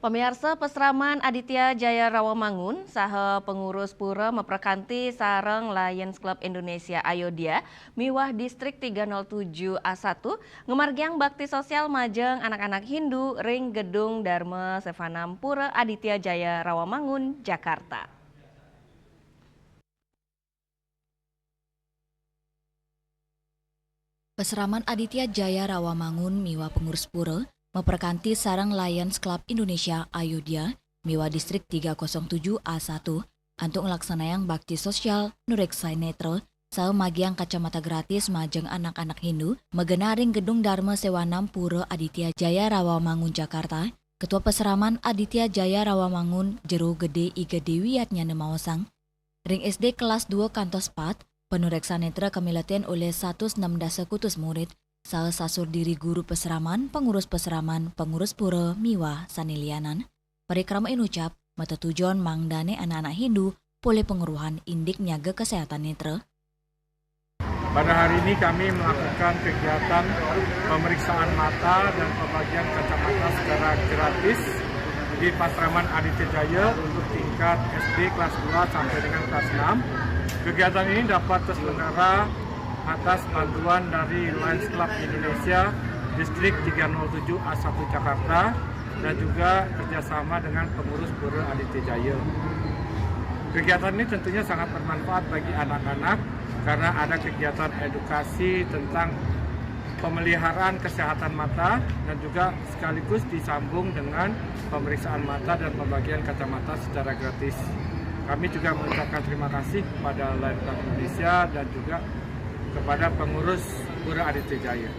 Pemirsa Pesraman Aditya Jaya Rawamangun, saha pengurus pura memperkanti sareng Lions Club Indonesia Ayodhya, miwah distrik 307A1, ngemargiang bakti sosial majeng anak-anak Hindu ring gedung Dharma Sevanam Pura Aditya Jaya Rawamangun, Jakarta. Pesraman Aditya Jaya Rawamangun miwah pengurus pura memperkanti sarang Lions Club Indonesia Ayodhya miwah distrik 307A1 untuk ngelaksanayang bakti sosial nureksai netra saha magiang kacamata gratis majeng anak-anak Hindu megenaring gedung Dharma Sevanam Pura Aditya Jaya Rawamangun Jakarta. Ketua Pesraman Aditya Jaya Rawamangun Jero Gede Igede Wiyatnya Nemaosang ring SD kelas 2 kantos 4 penureksa netra kemilaten oleh 116 kutus murid saha sasur diri guru pesraman, pengurus pura miwah sanilianan. Parikrama inucap mata tujuan mangdane anak-anak Hindu pole penguruhan indik nyaga kesehatan netra. Pada hari ini kami melakukan kegiatan pemeriksaan mata dan pembagian kacamata secara gratis di Pesraman Aditya Jaya untuk tingkat SD kelas 2 sampai dengan kelas 6. Kegiatan ini dapat terselenggara atas bantuan dari Lions Club Indonesia Distrik 307A1 Jakarta dan juga kerjasama dengan pengurus pura Aditya Jaya. Kegiatan ini tentunya sangat bermanfaat bagi anak-anak karena ada kegiatan edukasi tentang pemeliharaan kesehatan mata dan juga sekaligus disambung dengan pemeriksaan mata dan pembagian kacamata secara gratis. Kami juga mengucapkan terima kasih kepada Lions Club Indonesia dan juga kepada pengurus pura Aditya Jaya.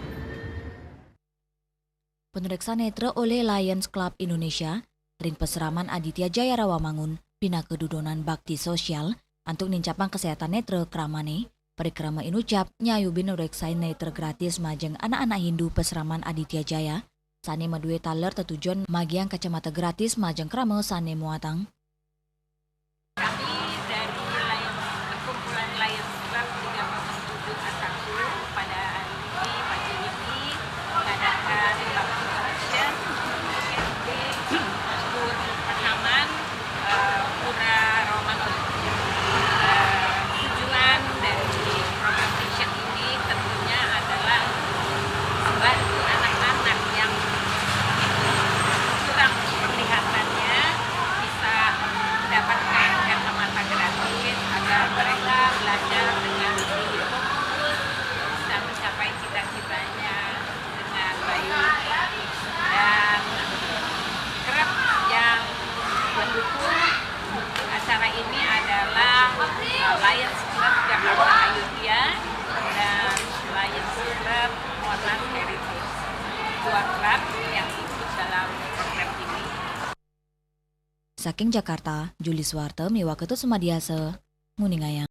Penureksa netra oleh Lions Club Indonesia ring Pesraman Aditya Jaya Rawamangun pina kedudonan bakti sosial untuk nincapang kesehatan netra kramane. Parikrama inucap nyayu binureksai netra gratis majeng anak-anak Hindu Pesraman Aditya Jaya sane madue taler tetujuan magiang kacamata gratis majeng krama sane muatang. Acara ini adalah Lions Club Jakarta Ayodhya dan Lions Club Monas Heritage, dua klub yang ikut dalam program ini. Saking Jakarta, Juli Swarte miwah ketut semadiase nguningaya.